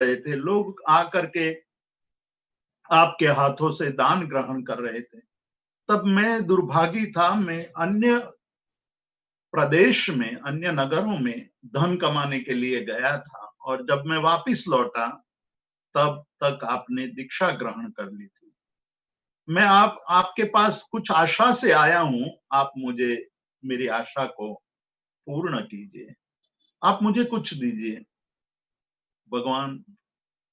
रहे थे, लोग आकर के आपके हाथों से दान ग्रहण कर रहे थे। तब मैं दुर्भागी था, मैं अन्य प्रदेश में, अन्य नगरों में धन कमाने के लिए गया था, और जब मैं वापिस लौटा तब तक आपने दीक्षा ग्रहण कर ली थी। मैं आपके पास कुछ आशा से आया हूं, आप मुझे मेरी आशा को पूर्ण कीजिए, आप मुझे कुछ दीजिए। भगवान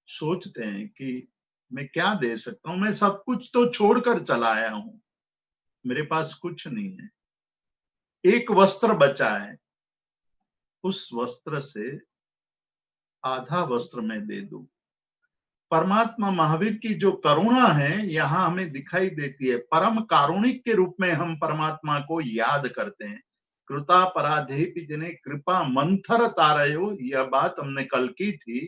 सोचते हैं कि मैं क्या दे सकता हूं, मैं सब कुछ तो छोड़कर चला आया हूं, मेरे पास कुछ नहीं है, एक वस्त्र बचा है, उस वस्त्र से आधा वस्त्र मैं दे दूं। परमात्मा महावीर की जो करुणा है यहाँ हमें दिखाई देती है। परम कारुणिक के रूप में हम परमात्मा को याद करते हैं। कृता पराधेपि जिन्हें कृपा मंथर तारयो, यह बात हमने कल की थी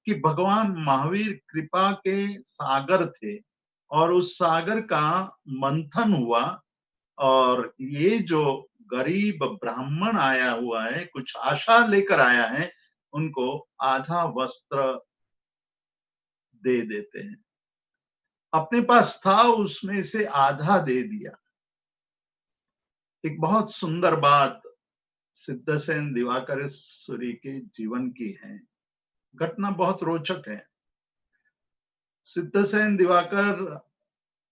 कि भगवान महावीर कृपा के सागर थे, और उस सागर का मंथन हुआ, और ये जो गरीब ब्राह्मण आया हुआ है, कुछ आशा लेकर आया है, उनको आधा वस्त्र दे देते हैं। अपने पास था उसमें से आधा दे दिया। एक बहुत सुंदर बात सिद्धसेन दिवाकरेश्वरी के जीवन की है, घटना बहुत रोचक है। सिद्धसेन दिवाकर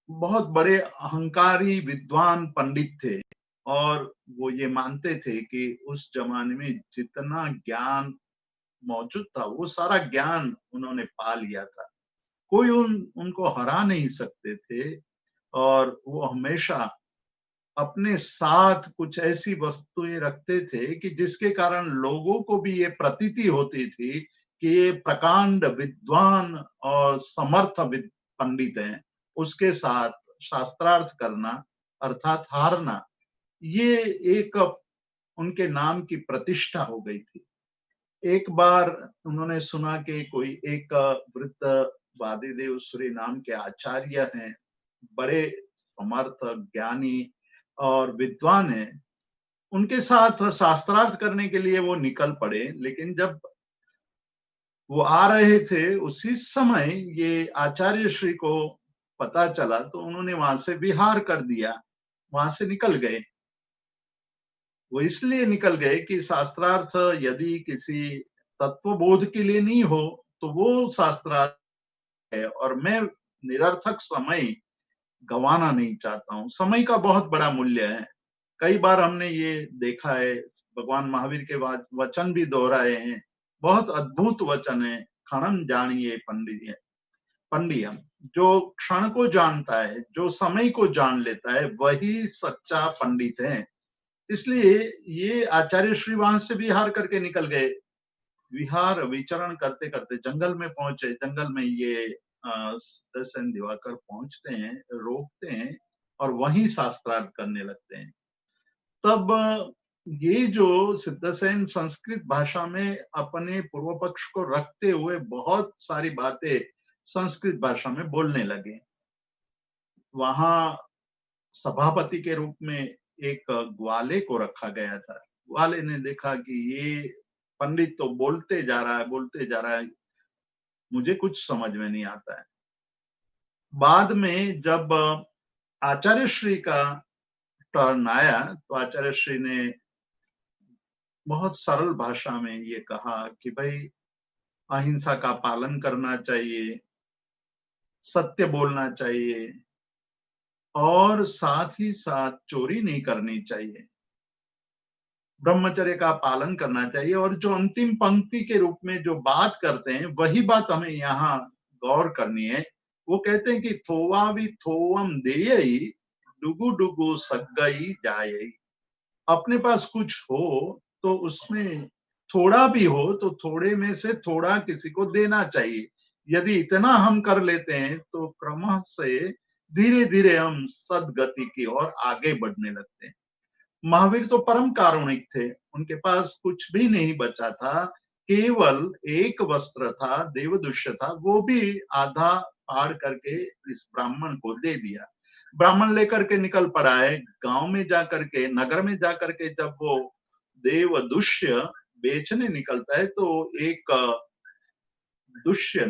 बहुत बड़े अहंकारी विद्वान पंडित थे, और वो ये मानते थे कि उस जमाने में जितना ज्ञान मौजूद था वो सारा ज्ञान उन्होंने पा लिया था, कोई उनको हरा नहीं सकते थे। और वो हमेशा अपने साथ कुछ ऐसी वस्तुएं रखते थे कि जिसके कारण लोगों को भी ये प्रतीति होती थी कि ये प्रकांड विद्वान और समर्थ पंडित हैं। उसके साथ शास्त्रार्थ करना अर्थात हारना, ये एक उनके नाम की प्रतिष्ठा हो गई थी। एक बार उन्होंने सुना कि कोई एक वृद्ध वादिदेव सूरी नाम के आचार्य हैं, बड़े समर्थ ज्ञानी और विद्वान है, उनके साथ शास्त्रार्थ करने के लिए वो निकल पड़े। लेकिन जब वो आ रहे थे उसी समय ये आचार्य श्री को पता चला, तो उन्होंने वहां से विहार कर दिया, वहां से निकल गए। वो इसलिए निकल गए कि शास्त्रार्थ यदि किसी तत्वबोध के लिए नहीं हो तो वो शास्त्रार्थ है, और मैं निरर्थक समय गंवाना नहीं चाहता हूँ। समय का बहुत बड़ा मूल्य है। कई बार हमने ये देखा है, भगवान महावीर के वचन भी दोहराए हैं, बहुत अद्भुत वचन है। क्षणम जानिए पंडित पंडियम, जो क्षण को जानता है, जो समय को जान लेता है, वही सच्चा पंडित है। इसलिए ये आचार्य श्री वहां से विहार करके निकल गए। विहार विचरण करते करते जंगल में पहुंचे। जंगल में ये सिद्धसेन दिवाकर पहुंचते हैं, रोकते हैं, और वहीं शास्त्रार्थ करने लगते हैं। तब ये जो सिद्धसेन संस्कृत भाषा में अपने पूर्व पक्ष को रखते हुए बहुत सारी बातें संस्कृत भाषा में बोलने लगे। वहां सभापति के रूप में एक ग्वाले को रखा गया था। ग्वाले ने देखा कि ये पंडित तो बोलते जा रहा है, बोलते जा रहा है, मुझे कुछ समझ में नहीं आता है। बाद में जब आचार्य श्री का टर्न आया तो आचार्य श्री ने बहुत सरल भाषा में ये कहा कि भाई, अहिंसा का पालन करना चाहिए, सत्य बोलना चाहिए, और साथ ही साथ चोरी नहीं करनी चाहिए, ब्रह्मचर्य का पालन करना चाहिए। और जो अंतिम पंक्ति के रूप में जो बात करते हैं वही बात हमें यहाँ गौर करनी है। वो कहते हैं कि थोवा भी थोवम देयई, डुगु डुगु सगई जायई। अपने पास कुछ हो तो उसमें थोड़ा भी हो तो थोड़े में से थोड़ा किसी को देना चाहिए। यदि इतना हम कर लेते हैं तो क्रमश से धीरे धीरे हम सदगति की ओर आगे बढ़ने लगते हैं। महावीर तो परम कारुणिक थे, उनके पास कुछ भी नहीं बचा था, केवल एक वस्त्र था, देवदुष्य था, वो भी आधा फाड़ करके इस ब्राह्मण को दे दिया। ब्राह्मण लेकर के निकल पड़ा है। गांव में जाकर के, नगर में जाकर के जब वो देवदुष्य बेचने निकलता है तो एक दुष्य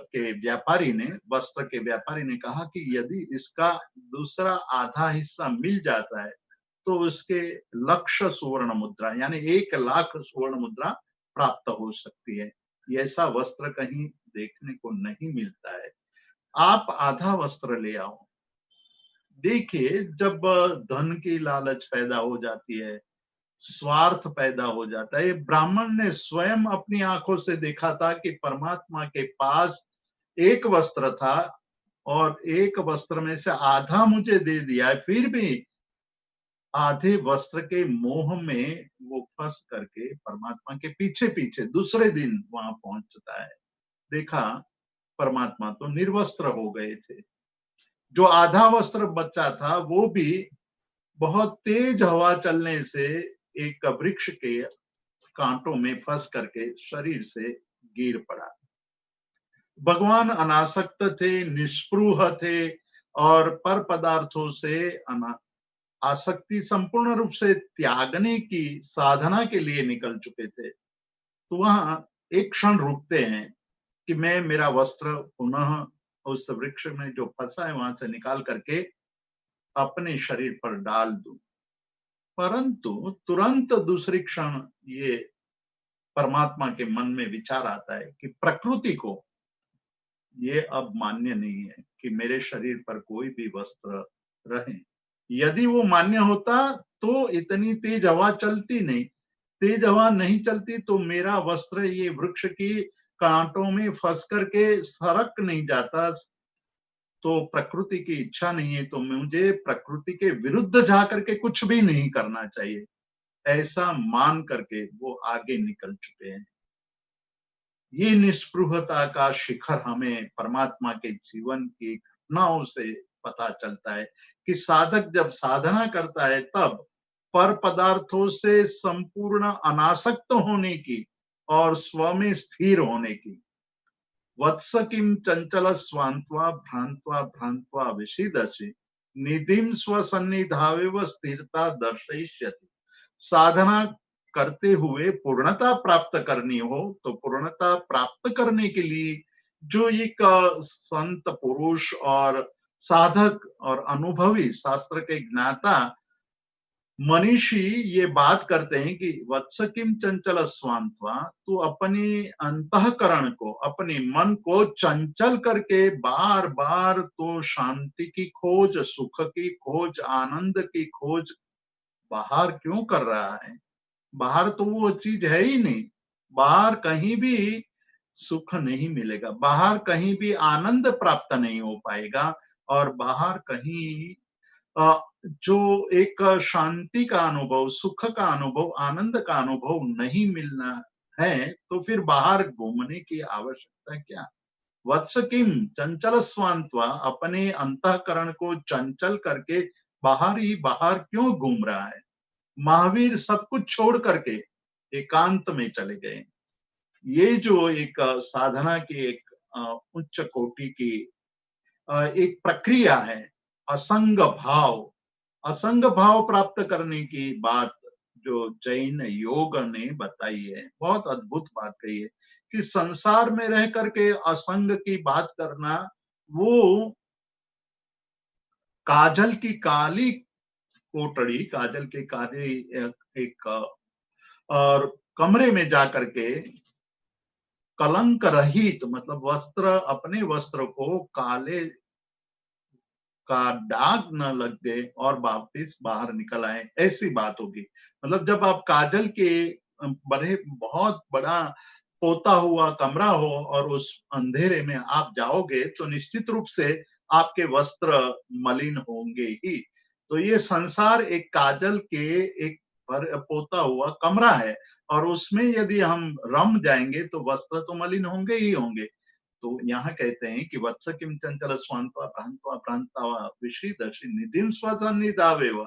के व्यापारी ने, वस्त्र के व्यापारी ने कहा कि यदि इसका दूसरा आधा हिस्सा मिल जाता है तो उसके लक्ष्य सुवर्ण मुद्रा यानी 1 लाख सुवर्ण मुद्रा प्राप्त हो सकती है। ये ऐसा वस्त्र कहीं देखने को नहीं मिलता है। आप आधा वस्त्र ले आओ। देखिए, जब धन की लालच पैदा हो जाती है, स्वार्थ पैदा हो जाता है। ये ब्राह्मण ने स्वयं अपनी आंखों से देखा था कि परमात्मा के पास एक वस्त्र था और एक वस्त्र में से आधा मुझे दे दिया है, फिर भी आधे वस्त्र के मोह में वो फंस करके परमात्मा के पीछे पीछे दूसरे दिन वहां पहुंचता है। देखा, परमात्मा तो निर्वस्त्र हो गए थे। जो आधा वस्त्र बचा था वो भी बहुत तेज हवा चलने से एक वृक्ष के कांटों में फंस करके शरीर से गिर पड़ा। भगवान अनासक्त थे, निस्पृह थे और पर पदार्थों से आसक्ति संपूर्ण रूप से त्यागने की साधना के लिए निकल चुके थे। तो वहां एक क्षण रुकते हैं कि मैं मेरा वस्त्र पुनः उस वृक्ष में जो फंसा है वहां से निकाल करके अपने शरीर पर डाल दूं। परंतु तुरंत दूसरी क्षण ये परमात्मा के मन में विचार आता है कि प्रकृति को ये अब मान्य नहीं है कि मेरे शरीर पर कोई भी वस्त्र रहे। यदि वो मान्य होता तो इतनी तेज हवा चलती नहीं। तेज हवा नहीं चलती तो मेरा वस्त्र ये वृक्ष की कांटों में फंस करके सरक नहीं जाता। तो प्रकृति की इच्छा नहीं है तो मुझे प्रकृति के विरुद्ध जा करके कुछ भी नहीं करना चाहिए। ऐसा मान करके वो आगे निकल चुके हैं। ये निस्पृहता का शिखर हमें परमात्मा के जीवन की घटनाओं से पता चलता है कि साधक जब साधना करता है तब पर पदार्थों से संपूर्ण अनासक्त होने की और स्व में स्थिर होने की। वत्स किम चंचल स्वांत्वा भ्रांत्वा भ्रांत्वा विषीदसि निधिम स्वसन्निधावेव स्थिरता दर्शयिष्यति। साधना करते हुए पूर्णता प्राप्त करनी हो तो पूर्णता प्राप्त करने के लिए जो एक संत पुरुष और साधक और अनुभवी शास्त्र के ज्ञाता मनीषी ये बात करते हैं कि वत्स किम चंचल स्वांत्वा, तो अपने अंतःकरण को, अपने मन को चंचल करके बार बार तो शांति की खोज, सुख की खोज, आनंद की खोज बाहर क्यों कर रहा है? बाहर तो वो चीज है ही नहीं। बाहर कहीं भी सुख नहीं मिलेगा, बाहर कहीं भी आनंद प्राप्त नहीं हो पाएगा और बाहर कहीं अ, जो एक शांति का अनुभव, सुख का अनुभव, आनंद का अनुभव नहीं मिलना है तो फिर बाहर घूमने की आवश्यकता क्या? वत्स किम चंचल स्वांत्वा, अपने अंतःकरण को चंचल करके बाहर ही बाहर क्यों घूम रहा है? महावीर सब कुछ छोड़ करके एकांत में चले गए। ये जो एक साधना की एक उच्च कोटि की एक प्रक्रिया है, असंग भाव। असंग भाव प्राप्त करने की बात जो जैन योग ने बताई है, बहुत अद्भुत बात कही है कि संसार में रह करके असंग की बात करना, वो काजल की काली कोटड़ी, काजल के काले एक और कमरे में जाकर के कलंक रहित, मतलब वस्त्र, अपने वस्त्र को काले का दाग न लग गए और वापिस बाहर निकल आए, ऐसी बात होगी। मतलब जब आप काजल के बड़े बहुत बड़ा पोता हुआ कमरा हो और उस अंधेरे में आप जाओगे तो निश्चित रूप से आपके वस्त्र मलिन होंगे ही। तो ये संसार एक काजल के एक पोता हुआ कमरा है और उसमें यदि हम रम जाएंगे तो वस्त्र तो मलिन होंगे ही होंगे। तो यहाँ कहते हैं कि वत्स किम चंचल स्वांत्वा भ्रांत्वा भ्रांत्वा विषीदसि निधिं स्वसन्निधावेव।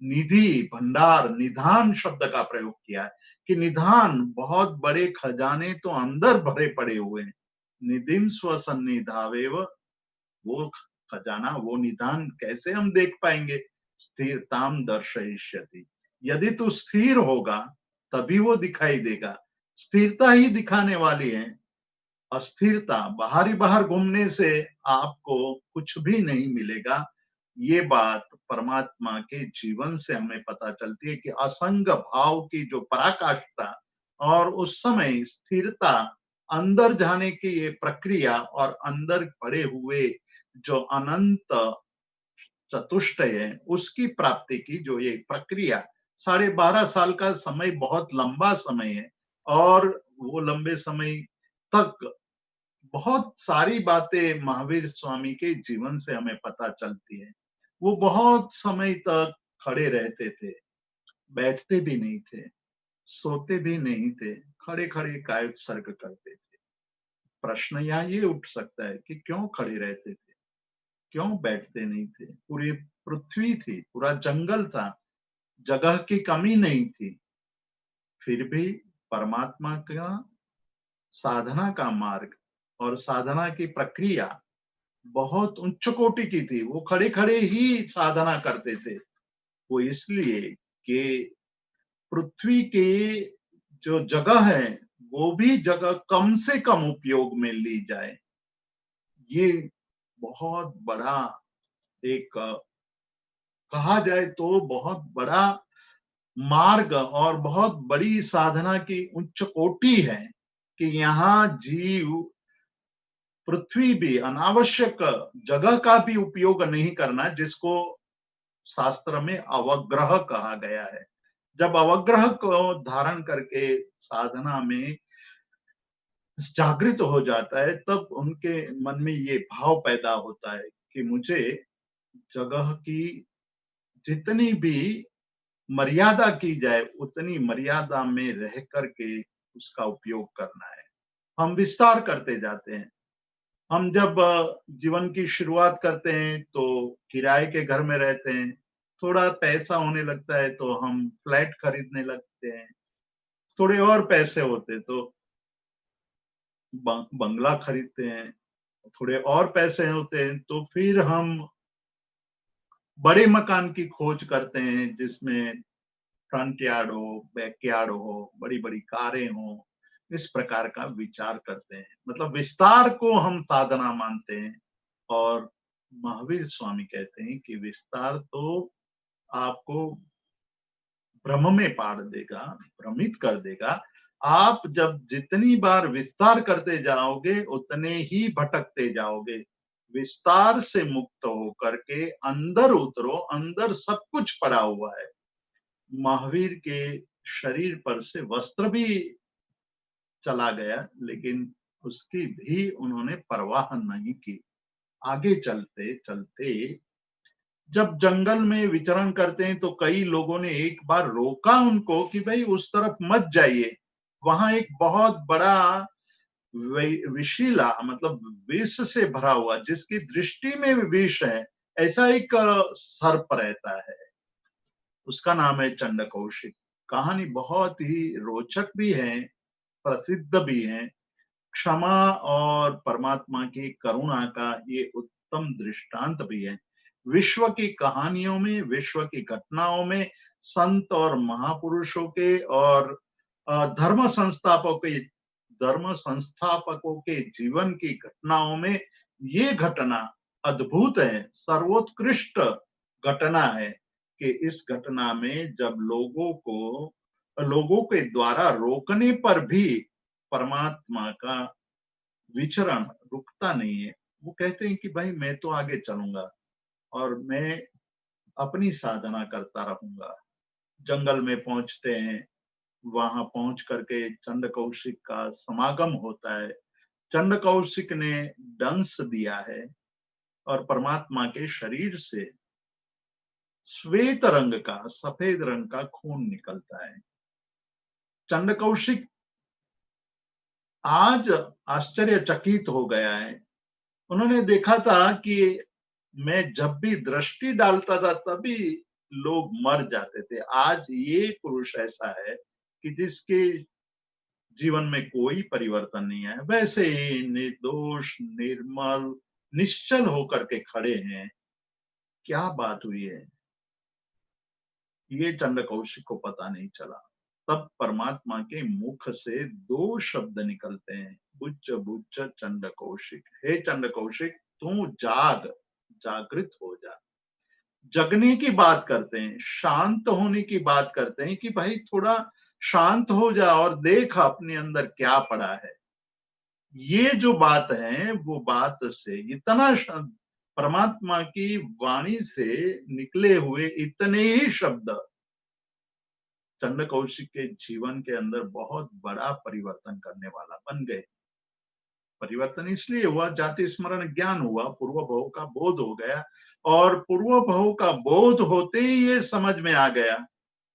निधि, भंडार, निधान शब्द का प्रयोग किया है कि निधान, बहुत बड़े खजाने तो अंदर भरे पड़े हुए हैं। निधिं स्वसन्निधावेव, वो खजाना, वो निधान कैसे हम देख पाएंगे? स्थिरताम दर्शयिष्यति, यदि तू स्थिर होगा तभी वो दिखाई देगा। स्थिरता ही दिखाने वाली है। अस्थिरता, बाहर घूमने से आपको कुछ भी नहीं मिलेगा। ये बात परमात्मा के जीवन से हमें पता चलती है कि असंग भाव की जो पराकाष्ठा और उस समय स्थिरता, अंदर जाने की ये प्रक्रिया और अंदर पड़े हुए जो अनंत चतुष्टय है, उसकी प्राप्ति की जो ये प्रक्रिया, 12.5 साल का समय बहुत लंबा समय है और वो लंबे समय तक बहुत सारी बातें महावीर स्वामी के जीवन से हमें पता चलती है। वो बहुत समय तक खड़े रहते थे, बैठते भी नहीं थे, सोते भी नहीं थे, खड़े-खड़े काय उत्सर्ग करते थे। प्रश्न यहाँ ये उठ सकता है कि क्यों खड़े रहते थे? क्यों बैठते नहीं थे? पूरी पृथ्वी थी, पूरा जंगल था, जगह की कमी नहीं थी। फिर भी परमात्मा का साधना का मार्ग और साधना की प्रक्रिया बहुत उच्च कोटि की थी। वो खड़े-खड़े ही साधना करते थे। वो इसलिए कि पृथ्वी के जो जगह है, वो भी जगह कम से कम उपयोग में ली जाए। ये बहुत बड़ा एक कहा जाए तो बहुत बड़ा मार्ग और बहुत बड़ी साधना की उच्च कोटि है कि यहाँ जीव पृथ्वी भी अनावश्यक जगह का भी उपयोग नहीं करना, जिसको शास्त्र में अवग्रह कहा गया है। जब अवग्रह को धारण करके साधना में जागृत हो जाता है, तब उनके मन में ये भाव पैदा होता है कि मुझे जगह की जितनी भी मर्यादा की जाए, उतनी मर्यादा में रह करके उसका उपयोग करना है। हम विस्तार करते जाते हैं। हम जब जीवन की शुरुआत करते हैं तो किराए के घर में रहते हैं। थोड़ा पैसा होने लगता है तो हम फ्लैट खरीदने लगते हैं। थोड़े और पैसे होते तो बंगला खरीदते हैं। थोड़े और पैसे होते हैं तो फिर हम बड़े मकान की खोज करते हैं जिसमें फ्रंट यार्ड हो, बैकयार्ड हो, बड़ी-बड़ी कारें हों, इस प्रकार का विचार करते हैं। मतलब विस्तार को हम साधना मानते हैं और महावीर स्वामी कहते हैं कि विस्तार तो आपको भ्रम में पाड़ देगा, भ्रमित कर देगा। आप जब जितनी बार विस्तार करते जाओगे, उतने ही भटकते जाओगे। विस्तार से मुक्त होकर के अंदर उतरो, अंदर सब कुछ पड़ा हुआ है। महावीर के शरीर पर से वस्त्र भी चला गया, लेकिन उसकी भी उन्होंने परवाह नहीं की। आगे चलते-चलते जब जंगल में विचरण करते हैं तो कई लोगों ने एक बार रोका उनको कि भाई उस तरफ मत जाइए। वहां एक बहुत बड़ा विषीला मतलब विष से भरा हुआ, जिसकी दृष्टि में भी विष है, ऐसा एक सर्प रहता है। उसका नाम है चंडकौशिक। कहानी बहुत ही रोचक भी है, प्रसिद्ध भी है। क्षमा और परमात्मा की करुणा का ये उत्तम दृष्टांत भी है। विश्व की कहानियों में, विश्व की घटनाओं में संत और महापुरुषों के और धर्म संस्थापकों के जीवन की घटनाओं में ये घटना अद्भुत है, सर्वोत्कृष्ट घटना है कि इस घटना में जब लोगों के द्वारा रोकने पर भी परमात्मा का विचरण रुकता नहीं है। वो कहते हैं कि भाई मैं तो आगे चलूंगा और मैं अपनी साधना करता रहूंगा। जंगल में पहुंचते हैं, वहां पहुंच करके चंड कौशिक का समागम होता है। चंड कौशिक ने दंश दिया है और परमात्मा के शरीर से श्वेत रंग का, सफेद रंग का खून निकलता है। चंड कौशिक आज आश्चर्यचकित हो गया है। उन्होंने देखा था कि मैं जब भी दृष्टि डालता था तभी लोग मर जाते थे। आज ये पुरुष ऐसा है कि जिसके जीवन में कोई परिवर्तन नहीं है, वैसे ही निर्दोष, निर्मल, निश्चल होकर के खड़े हैं। क्या बात हुई है, ये चंद्र कौशिक को पता नहीं चला। तब परमात्मा के मुख से दो शब्द निकलते हैं, बुच्च बुच्च चंड कौशिक। हे चंड कौशिक, तू जाग, जागृत हो जा। जगने की बात करते हैं, शांत होने की बात करते हैं कि भाई थोड़ा शांत हो जा और देख अपने अंदर क्या पड़ा है। ये जो बात है वो बात से इतना परमात्मा की वाणी से निकले हुए इतने ही शब्द चंड कौशिक के जीवन के अंदर बहुत बड़ा परिवर्तन करने वाला बन गए। परिवर्तन इसलिए हुआ, जाति स्मरण ज्ञान हुआ, पूर्व भव का बोध हो गया, और पूर्व भव का बोध होते ही ये समझ में आ गया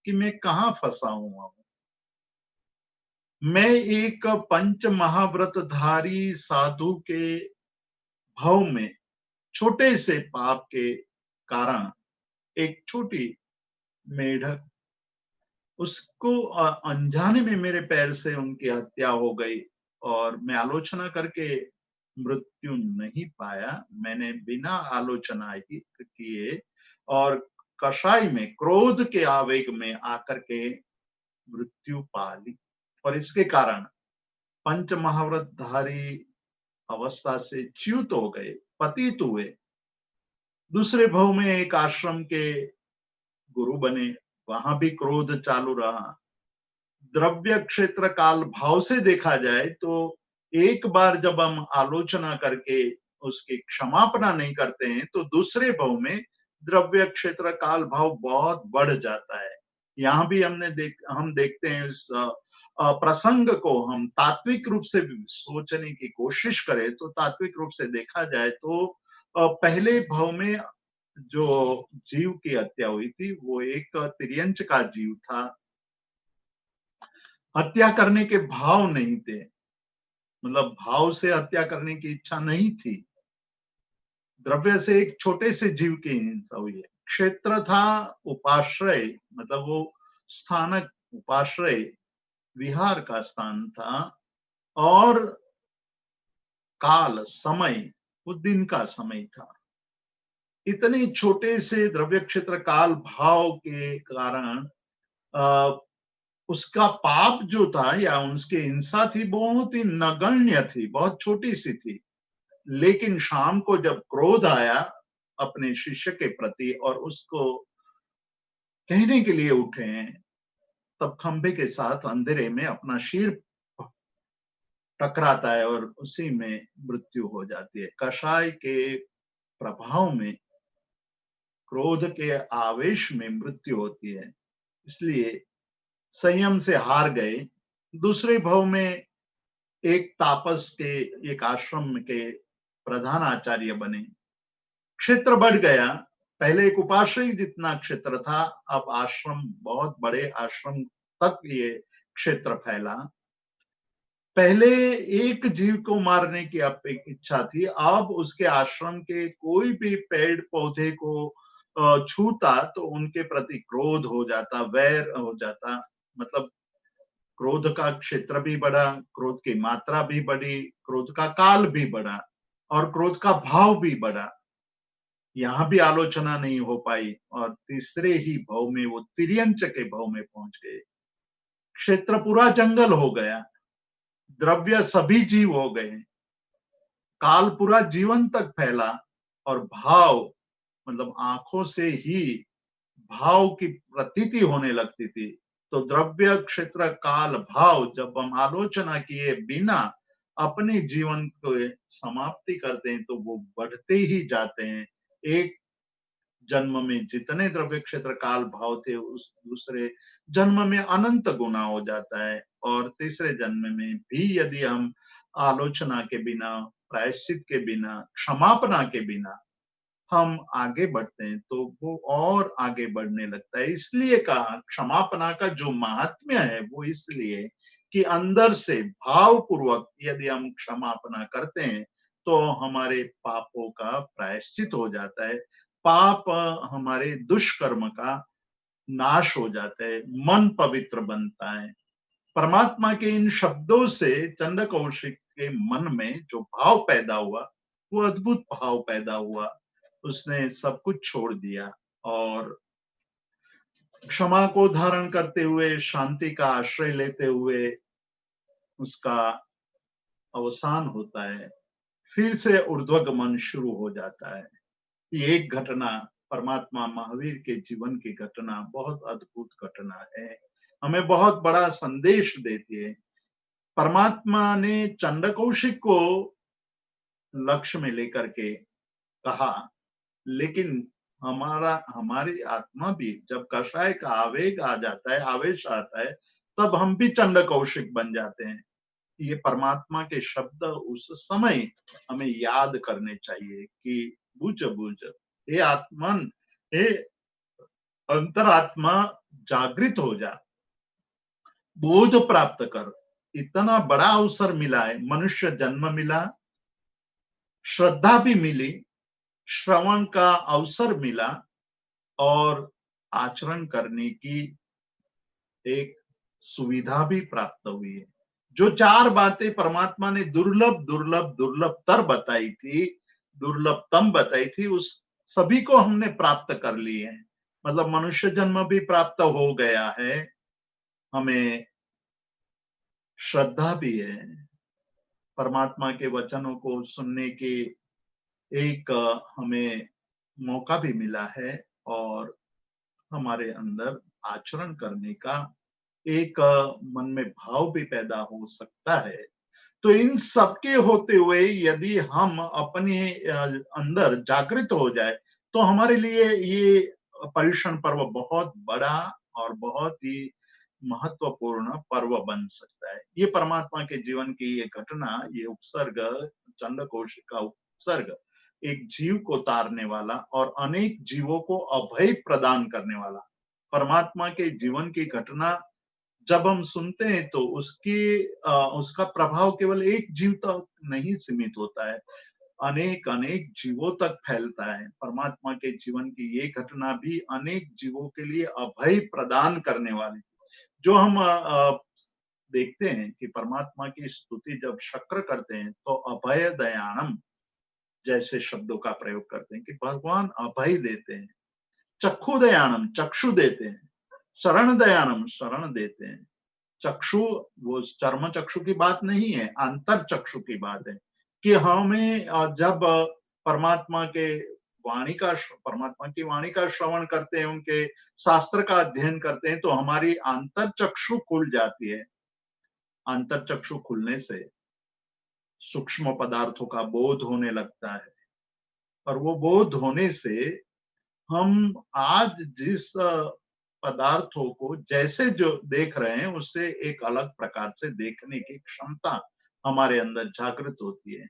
कि मैं कहाँ फंसा हुआ हूं। मैं एक पंच महाव्रतधारी साधु के भव में छोटे से पाप के कारण, एक छोटी मेढक, उसको अनजाने में मेरे पैर से उनकी हत्या हो गई, और मैं आलोचना करके मृत्यु नहीं पाया। मैंने बिना आलोचना ही किए और कषाय में क्रोध के आवेग में आकर के मृत्यु पा ली, और इसके कारण पंच महाव्रतधारी अवस्था से च्युत हो गए, पतित हुए। दूसरे भव में एक आश्रम के गुरु बने, वहां भी क्रोध चालू रहा। द्रव्य क्षेत्र काल भाव से देखा जाए तो एक बार जब हम आलोचना करके उसकी क्षमापना नहीं करते हैं तो दूसरे भाव में द्रव्य क्षेत्र काल भाव बहुत बढ़ जाता है। यहाँ भी हम देखते हैं इस प्रसंग को हम तात्विक रूप से भी सोचने की कोशिश करें तो तात्विक रूप से देखा जाए तो पहले भाव में जो जीव की हत्या हुई थी वो एक तिर्यंच का जीव था। हत्या करने के भाव नहीं थे, मतलब भाव से हत्या करने की इच्छा नहीं थी। द्रव्य से एक छोटे से जीव की हिंसा हुई है। क्षेत्र था उपाश्रय, मतलब वो स्थानक उपाश्रय विहार का स्थान था, और काल समय वो दिन का समय था। इतने छोटे से द्रव्य क्षेत्र काल भाव के कारण उसका पाप जो था या उसकी हिंसा थी बहुत ही नगण्य थी, बहुत छोटी सी थी। लेकिन शाम को जब क्रोध आया अपने शिष्य के प्रति और उसको कहने के लिए उठे हैं, तब खंभे के साथ अंधेरे में अपना शीर टकराता है और उसी में मृत्यु हो जाती है। कषाय के प्रभाव में, क्रोध के आवेश में मृत्यु होती है। इसलिए संयम से हार गए। दूसरे भव में एक तापस के, एक आश्रम के प्रधान आचार्य बने। क्षेत्र बढ़ गया, पहले एक उपाश्रय जितना क्षेत्र था, अब आश्रम, बहुत बड़े आश्रम तक ये क्षेत्र फैला। पहले एक जीव को मारने की इच्छा थी, अब उसके आश्रम के कोई भी पेड़ पौधे को छूता तो उनके प्रति क्रोध हो जाता, वैर हो जाता। मतलब क्रोध का क्षेत्र भी बढ़ा, क्रोध की मात्रा भी बढ़ी, क्रोध का काल भी बढ़ा, और क्रोध का भाव भी बढ़ा। यहाँ भी आलोचना नहीं हो पाई, और तीसरे ही भव में वो तिर्यंच के भव में पहुंच गए। क्षेत्र पूरा जंगल हो गया, द्रव्य सभी जीव हो गए, काल पूरा जीवन तक फैला, और भाव, मतलब आंखों से ही भाव की प्रतीति होने लगती थी। तो द्रव्य क्षेत्र काल भाव जब हम आलोचना किए बिना अपने जीवन को समाप्ति करते हैं तो वो बढ़ते ही जाते हैं। एक जन्म में जितने द्रव्य क्षेत्र काल भाव थे उस दूसरे जन्म में अनंत गुना हो जाता है, और तीसरे जन्म में भी यदि हम आलोचना के बिना, प्रायश्चित के बिना, क्षमापना के बिना हम आगे बढ़ते हैं तो वो और आगे बढ़ने लगता है। इसलिए कहा क्षमापना का जो महात्म्य है वो इसलिए कि अंदर से भाव पूर्वक यदि हम क्षमापना करते हैं तो हमारे पापों का प्रायश्चित हो जाता है, पाप हमारे दुष्कर्म का नाश हो जाता है, मन पवित्र बनता है। परमात्मा के इन शब्दों से चंड कौशिक के मन में जो भाव पैदा हुआ वो अद्भुत भाव पैदा हुआ। उसने सब कुछ छोड़ दिया और क्षमा को धारण करते हुए, शांति का आश्रय लेते हुए उसका अवसान होता है, फिर से ऊर्ध्वगमन शुरू हो जाता है। ये एक घटना परमात्मा महावीर के जीवन की घटना बहुत अद्भुत घटना है, हमें बहुत बड़ा संदेश देती है। परमात्मा ने चंडकौशिक को लक्ष्य में लेकर के कहा, लेकिन हमारी आत्मा भी जब कषाय का आवेग आ जाता है, आवेश आता है, तब हम भी चंडकौशिक बन जाते हैं। ये परमात्मा के शब्द उस समय हमें याद करने चाहिए कि बुझ बुझ, हे आत्मन, हे अंतरात्मा, जागृत हो जा, बोध प्राप्त कर। इतना बड़ा अवसर मिला है, मनुष्य जन्म मिला, श्रद्धा भी मिली, श्रवण का अवसर मिला और आचरण करने की एक सुविधा भी प्राप्त हुई है। जो चार बातें परमात्मा ने दुर्लभ दुर्लभ दुर्लभ तर बताई थी, दुर्लभतम बताई थी, उस सभी को हमने प्राप्त कर लिए हैं। मतलब मनुष्य जन्म भी प्राप्त हो गया है, हमें श्रद्धा भी है, परमात्मा के वचनों को सुनने की एक हमें मौका भी मिला है और हमारे अंदर आचरण करने का एक मन में भाव भी पैदा हो सकता है। तो इन सबके होते हुए यदि हम अपने अंदर जागृत हो जाए, तो हमारे लिए ये पर्युषण पर्व बहुत बड़ा और बहुत ही महत्वपूर्ण पर्व बन सकता है। ये परमात्मा के जीवन की ये घटना, ये उपसर्ग, चंडकौशिक का उपसर्ग एक जीव को तारने वाला और अनेक जीवों को अभय प्रदान करने वाला परमात्मा के जीवन की घटना जब हम सुनते हैं तो उसका प्रभाव केवल एक जीव तक नहीं सीमित होता है, अनेक अनेक जीवों तक फैलता है। परमात्मा के जीवन की ये घटना भी अनेक जीवों के लिए अभय प्रदान करने वाली, जो हम देखते हैं कि परमात्मा की स्तुति जब शक्र करते हैं तो अभय दयानम जैसे शब्दों का प्रयोग करते हैं कि भगवान अभय देते हैं, चक्षु दयानम चक्षु देते हैं, शरण दयानम शरण देते हैं। चक्षु वो चर्म चक्षु की बात नहीं है, अंतर चक्षु की बात है कि हमें जब परमात्मा की वाणी का श्रवण करते हैं, उनके शास्त्र का अध्ययन करते हैं, तो हमारी अंतर चक्षु खुल जाती है। अंतर चक्षु खुलने से सूक्ष्म पदार्थों का बोध होने लगता है और वो बोध होने से हम आज जिस पदार्थों को जैसे जो देख रहे हैं उससे एक अलग प्रकार से देखने की क्षमता हमारे अंदर जागृत होती है।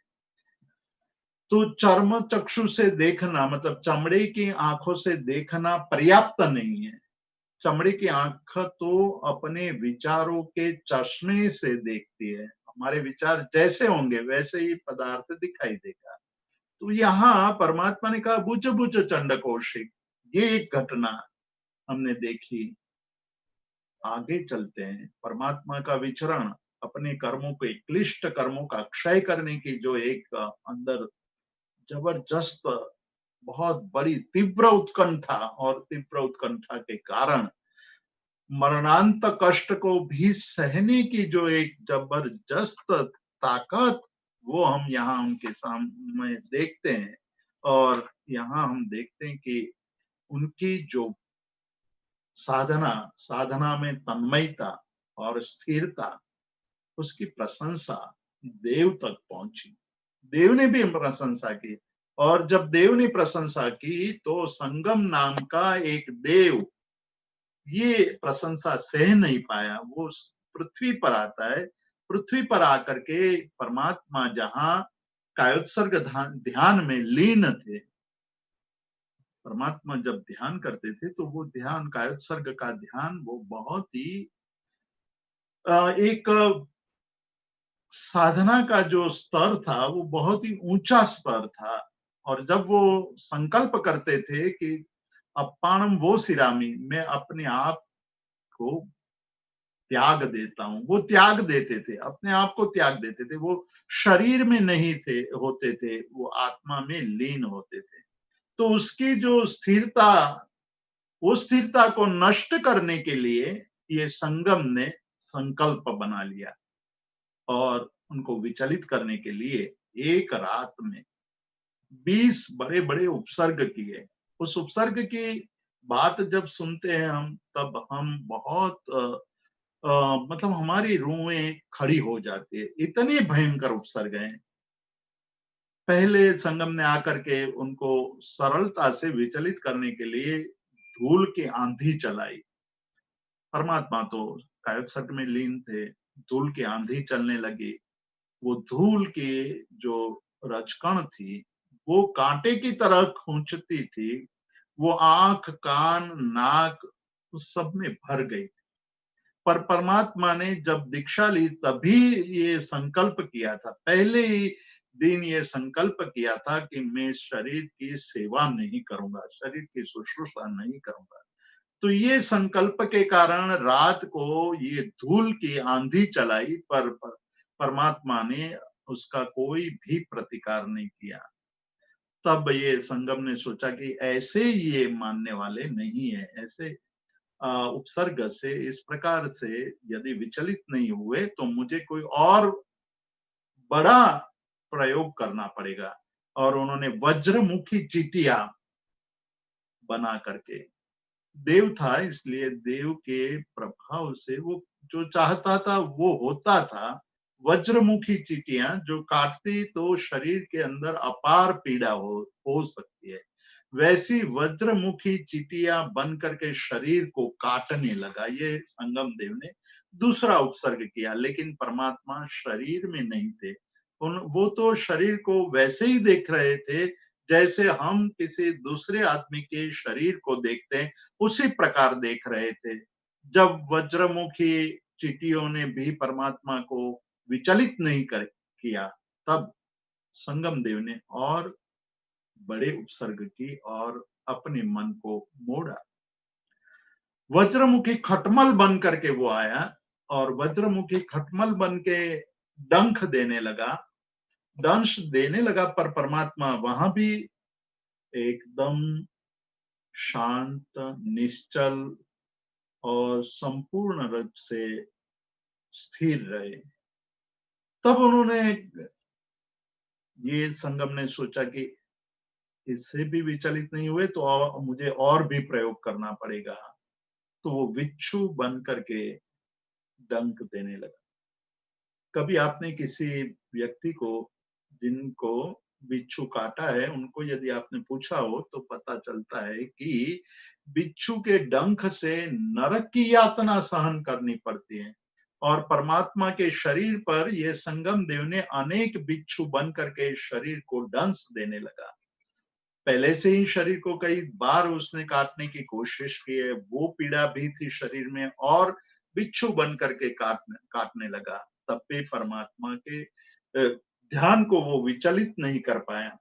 तो चर्म चक्षु से देखना मतलब चमड़े की आंखों से देखना पर्याप्त नहीं है। चमड़े की आंख तो अपने विचारों के चश्मे से देखती है, हमारे विचार जैसे होंगे वैसे ही पदार्थ दिखाई देगा। तो यहाँ परमात्मा ने कहा बुझ बुझ चंडकौशिक, ये एक घटना हमने देखी। आगे चलते हैं, परमात्मा का विचरण अपने कर्मों के क्लिष्ट कर्मों का क्षय करने की जो एक अंदर जबरदस्त बहुत बड़ी तीव्र उत्कंठा और तीव्र उत्कंठा के कारण मरणांत कष्ट को भी सहने की जो एक जबरदस्त ताकत वो हम यहाँ उनके सामने देखते हैं। और यहाँ हम देखते हैं कि उनकी जो साधना साधना में तन्मयता और स्थिरता, उसकी प्रशंसा देव तक पहुंची। देव ने भी प्रशंसा की और जब देव ने प्रशंसा की तो संगम नाम का एक देव ये प्रशंसा सह नहीं पाया, वो पृथ्वी पर आता है। पृथ्वी पर आकर के परमात्मा जहां कायोत्सर्ग ध्यान में लीन थे, परमात्मा जब ध्यान करते थे तो वो ध्यान कायोत्सर्ग का ध्यान वो बहुत ही एक साधना का जो स्तर था वो बहुत ही ऊंचा स्तर था। और जब वो संकल्प करते थे कि अपाणम वो सिरामी, मैं अपने आप को त्याग देता हूं, वो त्याग देते थे, अपने आप को त्याग देते थे। वो शरीर में नहीं थे होते थे, वो आत्मा में लीन होते थे। तो उसकी जो स्थिरता उस स्थिरता को नष्ट करने के लिए ये संगम ने संकल्प बना लिया और उनको विचलित करने के लिए एक रात में 20 बड़े-बड़े उपसर्ग किए। उस उपसर्ग की बात जब सुनते हैं हम, तब हम बहुत मतलब हमारी रुएँ खड़ी हो जाती है। इतने भयंकर उपसर्ग हैं। पहले संगम ने आकर के उनको सरलता से विचलित करने के लिए धूल की आंधी चलाई। परमात्मा तो कायोत्सर्ग में लीन थे, धूल की आंधी चलने लगी। वो धूल की जो रजकण थी, वो कांटे की तरह खींचती थी। वो आँख, कान, नाक उस सब में भर गई। पर परमात्मा ने जब दीक्षा ली तभी ये संकल्प किया था। पहले ही दिन ये संकल्प किया था कि मैं शरीर की सेवा नहीं करूँगा, शरीर की शुश्रूषा नहीं करूँगा। तो ये संकल्प के कारण रात को ये धूल की आंधी चलाई पर परमात्मा ने उसका कोई भी प्रतिकार नहीं किया। तब ये संगम ने सोचा कि ऐसे ये मानने वाले नहीं है, ऐसे उपसर्ग से इस प्रकार से यदि विचलित नहीं हुए तो मुझे कोई और बड़ा प्रयोग करना पड़ेगा। और उन्होंने वज्रमुखी चींटियां बना करके, देव था इसलिए देव के प्रभाव से वो जो चाहता था वो होता था। वज्रमुखी चींटियां जो काटती तो शरीर के अंदर अपार पीड़ा हो सकती है, वैसी वज्रमुखी चींटियां बन करके शरीर को काटने लगा। ये संगम देव ने दूसरा उपसर्ग किया, लेकिन परमात्मा शरीर में नहीं थे। वो तो शरीर को वैसे ही देख रहे थे जैसे हम किसी दूसरे आदमी के शरीर को देखते हैं, उसी प्रकार देख रहे थे। जब वज्रमुखी चींटियों ने भी परमात्मा को विचलित नहीं कर किया, तब संगम देव ने और बड़े उपसर्ग की और अपने मन को मोड़ा। वज्रमुखी खटमल बन करके वो आया और वज्रमुखी खटमल बन के डंक देने लगा, दंश देने लगा, पर परमात्मा वहां भी एकदम शांत, निश्चल और संपूर्ण रूप से स्थिर रहे। तब उन्होंने, ये संगम ने सोचा कि इससे भी विचलित नहीं हुए तो मुझे और भी प्रयोग करना पड़ेगा। तो वो बिच्छू बन करके डंक देने लगा। कभी आपने किसी व्यक्ति को जिनको बिच्छू काटा है, उनको यदि आपने पूछा हो तो पता चलता है कि बिच्छू के डंक से नरक की यातना सहन करनी पड़ती है। और परमात्मा के शरीर पर यह संगम देव ने अनेक बिच्छू बन करके शरीर को दंश देने लगा। पहले से ही शरीर को कई बार उसने काटने की कोशिश की है, वो पीड़ा भी थी शरीर में और बिच्छू बन करके काटने काटने लगा। तब भी परमात्मा के ध्यान को वो विचलित नहीं कर पाया।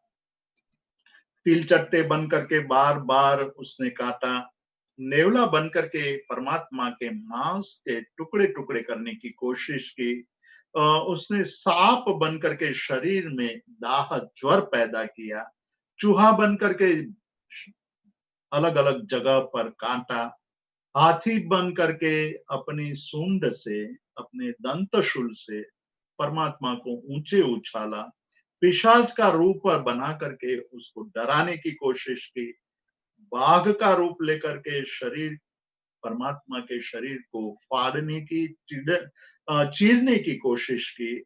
तिलचट्टे बन करके बार बार उसने काटा, नेवला बन करके परमात्मा के मांस के टुकड़े टुकड़े करने की कोशिश की। उसने सांप बन करके शरीर में दाह ज्वर पैदा किया, चूहा बन करके अलग अलग जगह पर काटा, हाथी बन करके अपनी सूंड से, अपने दंतशूल से परमात्मा को ऊंचे उछाला, पिशाच का रूप बना करके उसको डराने की कोशिश की, बाघ का रूप लेकर के शरीर, परमात्मा के शरीर को फाड़ने की, चीरने की कोशिश की।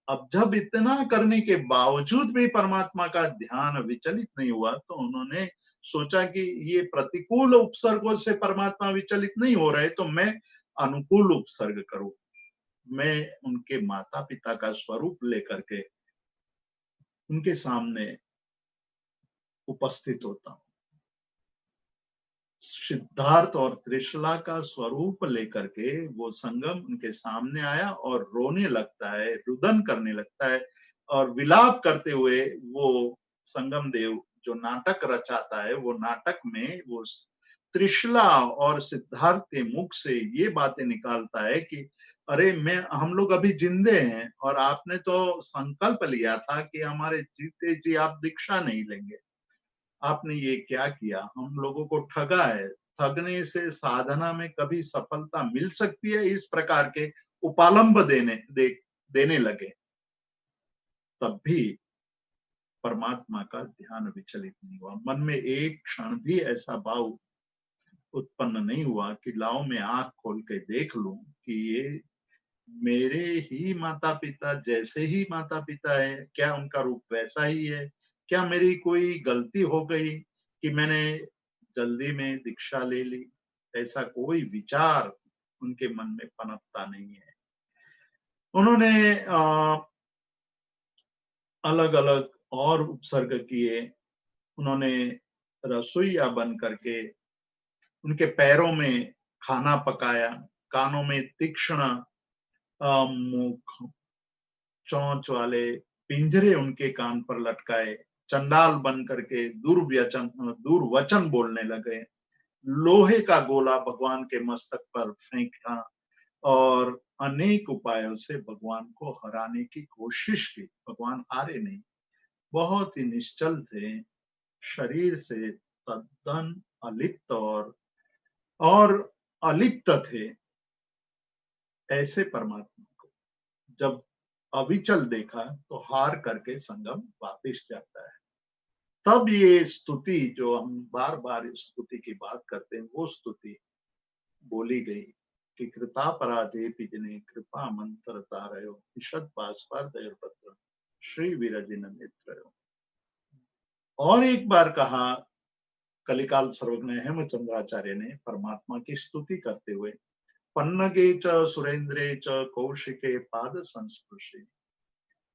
अब जब इतना करने के बावजूद भी परमात्मा का ध्यान विचलित नहीं हुआ, तो उन्होंने सोचा कि ये प्रतिकूल उपसर्गों से परमात्मा विचलित नहीं हो रहे, तो मैं अनुकूल उपसर्ग करूं। मैं उनके माता पिता का स्वरूप लेकर के उनके सामने उपस्थित होता हूं। सिद्धार्थ और त्रिशला का स्वरूप लेकर के वो संगम उनके सामने आया और रोने लगता है, रुदन करने लगता है और विलाप करते हुए वो संगम देव जो नाटक रचाता है, वो नाटक में वो त्रिशला और सिद्धार्थ के मुख से ये बातें निकालता है कि अरे मैं, हम लोग अभी जिंदे हैं और आपने तो संकल्प लिया था कि हमारे जीते जी आप दीक्षा नहीं लेंगे। आपने ये क्या किया, हम लोगों को ठगा है, ठगने से साधना में कभी सफलता मिल सकती है, इस प्रकार के उपालंब देने लगे। तब भी परमात्मा का ध्यान विचलित नहीं हुआ। मन में एक क्षण भी ऐसा भाव उत्पन्न नहीं हुआ कि लाओ मैं आंख खोल के देख लूं कि ये मेरे ही माता पिता जैसे ही माता पिता है, क्या उनका रूप वैसा ही है, क्या मेरी कोई गलती हो गई कि मैंने जल्दी में दीक्षा ले ली। ऐसा कोई विचार उनके मन में पनपता नहीं है। उन्होंने अलग अलग और उपसर्ग किए। उन्होंने रसोईया बन करके उनके पैरों में खाना पकाया, कानों में तीक्ष्ण मुख चोंच वाले पिंजरे उनके कान पर लटकाए, चंडाल बन करके दुर्वचन बोलने लगे, लोहे का गोला भगवान के मस्तक पर फेंका और अनेक उपायों से भगवान को हराने की कोशिश की। भगवान हारे नहीं, बहुत ही निश्चल थे, शरीर से तद्दन अलिप्त और अलिप्त थे। ऐसे परमात्मा को जब अविचल देखा तो हार करके संगम वापिस जाता है। तब ये स्तुति, जो हम बार बार इस स्तुति की बात करते हैं, वो स्तुति बोली गई कि कृपा पराधे पिजने कृपा मंत्र तारयो ईषद पास्पर्दयोपत्र श्री विरजिन नेत्रयो। और एक बार कहा कलिकाल सर्वज्ञ हेमचंद्राचार्य ने परमात्मा की स्तुति करते हुए, पन्नगे च सुरेंद्रे च कौशिके पाद संस्पृशे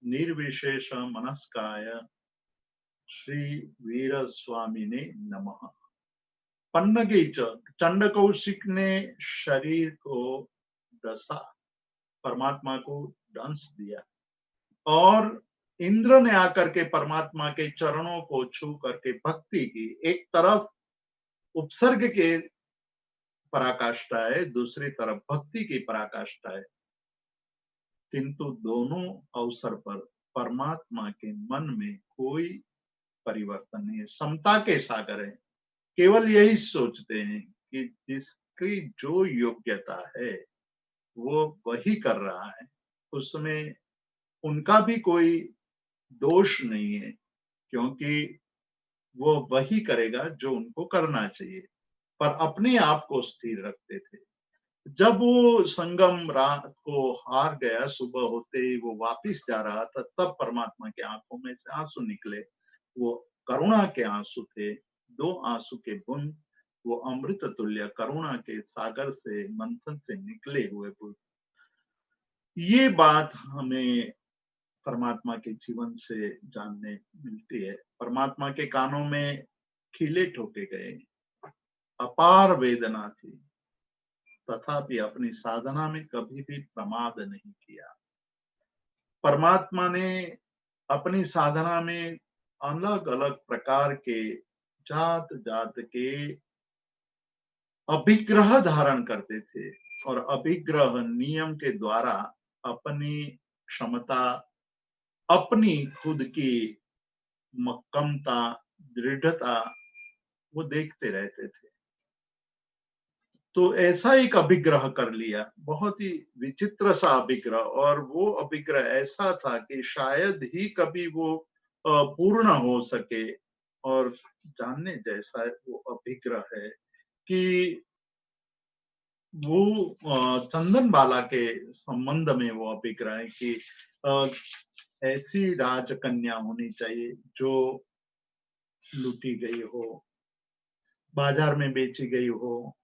निर्विशेष मनस्काय श्री वीर स्वामी ने नमः। पन्नगे च, चंड कौशिक ने शरीर को डसा, परमात्मा को दंश दिया, और इंद्र ने आकर के परमात्मा के चरणों को छू करके भक्ति की। एक तरफ उपसर्ग के पराकाष्ठा है, दूसरी तरफ भक्ति की पराकाष्ठा है, किंतु दोनों अवसर पर परमात्मा के मन में कोई परिवर्तन नहीं है, समता के सागर है। केवल यही सोचते हैं कि जिसकी जो योग्यता है वो वही कर रहा है, उसमें उनका भी कोई दोष नहीं है, क्योंकि वो वही करेगा जो उनको करना चाहिए। पर अपने आप को स्थिर रखते थे। जब वो संगम रात को हार गया, सुबह होते ही वो वापिस जा रहा था, तब परमात्मा के आंखों में से आंसू निकले। वो करुणा के आंसू थे, दो आंसू के बूंद, वो अमृत तुल्य करुणा के सागर से मंथन से निकले हुए बूंद। ये बात हमें परमात्मा के जीवन से जानने मिलती है। परमात्मा के कानों में खीले ठोके गए, अपार वेदना थी, तथापि अपनी साधना में कभी भी प्रमाद नहीं किया। परमात्मा ने अपनी साधना में अलग अलग प्रकार के जात जात के अभिग्रह धारण करते थे, और अभिग्रह नियम के द्वारा अपनी क्षमता, अपनी खुद की मक्कमता, दृढ़ता वो देखते रहते थे। तो ऐसा एक अभिग्रह कर लिया, बहुत ही विचित्र सा अभिग्रह, और वो अभिग्रह ऐसा था कि शायद ही कभी वो पूर्ण हो सके। और जानने जैसा वो अभिग्रह है कि वो चंदन बाला के संबंध में वो अभिग्रह है कि अ, ऐसी राजकन्या होनी चाहिए जो लूटी गई हो, बाजार में बेची गई हो,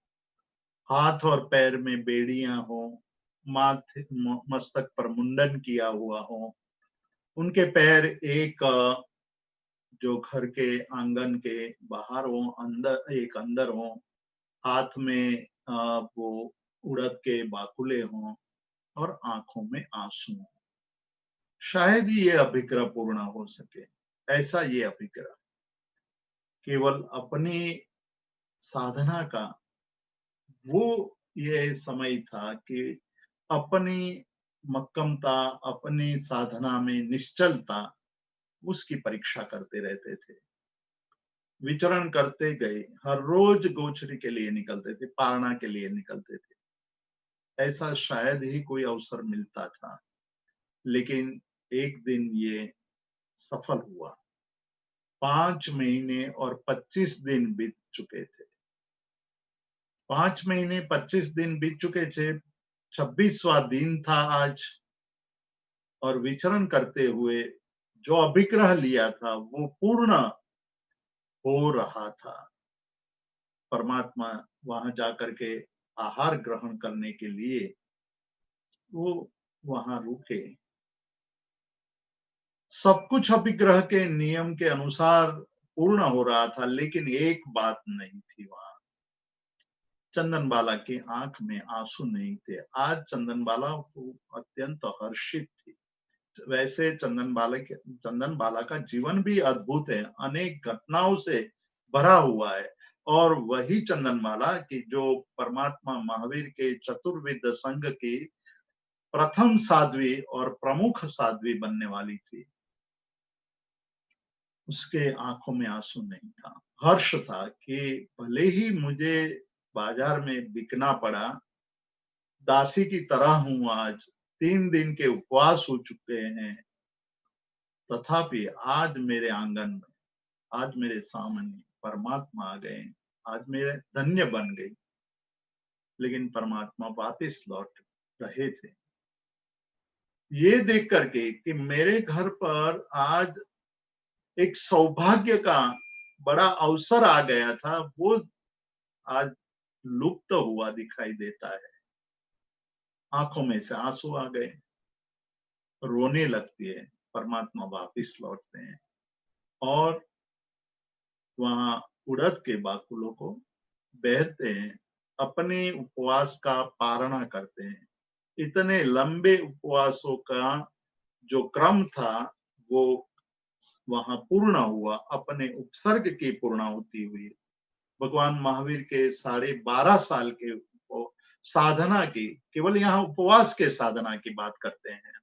हाथ और पैर में बेड़ियां हो, माथे मस्तक पर मुंडन किया हुआ हो, उनके पैर एक जो घर के आंगन के बाहर हो, अंदर एक अंदर हो, हाथ में वो उड़द के बाकुले हों, और आंखों में आंसू हों। शायद ही ये अभिग्रह पूर्ण हो सके। ऐसा ये अभिग्रह केवल अपनी साधना का वो ये समय था कि अपनी मक्कमता, अपनी साधना में निश्चलता, उसकी परीक्षा करते रहते थे। विचरण करते गए, हर रोज गोचरी के लिए निकलते थे, पारणा के लिए निकलते थे। ऐसा शायद ही कोई अवसर मिलता था, लेकिन एक दिन ये सफल हुआ। 5 महीने और 25 दिन बीत चुके थे। 5 महीने 25 दिन बीत चुके थे, 26वां दिन था आज, और विचरण करते हुए जो अभिग्रह लिया था वो पूर्ण हो रहा था। परमात्मा वहां जाकर के आहार ग्रहण करने के लिए वो वहां रुके। सब कुछ अभिग्रह के नियम के अनुसार पूर्ण हो रहा था, लेकिन एक बात नहीं थी वहां। चंदनबाला की आंख में आंसू नहीं थे। आज चंदनबाला तो अत्यंत हर्षित थी। वैसे चंदनबाला का जीवन भी अद्भुत है, अनेक घटनाओं से भरा हुआ है। और वही चंदनबाला की जो परमात्मा महावीर के चतुर्विद संघ की प्रथम साध्वी और प्रमुख साध्वी बनने वाली थी, उसके आंखों में आंसू नहीं था। हर्ष था कि भले ही मुझे बाजार में बिकना पड़ा, दासी की तरह हूं आज, 3 दिन के उपवास हो चुके हैं, तथापि आज मेरे आंगन में, आज मेरे सामने परमात्मा आ गए, आज मेरे धन्य बन गई। लेकिन परमात्मा वापिस लौट रहे थे। ये देख करके कि मेरे घर पर आज एक सौभाग्य का बड़ा अवसर आ गया था, वो आज लुप्त हुआ दिखाई देता है। आंखों में से आंसू आ गए, रोने लगती है। परमात्मा वापिस लौटते हैं और वहां उड़द के बाकुलों को बहते हैं, अपने उपवास का पारणा करते हैं। इतने लंबे उपवासों का जो क्रम था वो वहां पूर्ण हुआ, अपने उपसर्ग की पूर्णाहुति हुई। भगवान महावीर के 12.5 साल के साधना की, केवल यहाँ उपवास के साधना की बात करते हैं,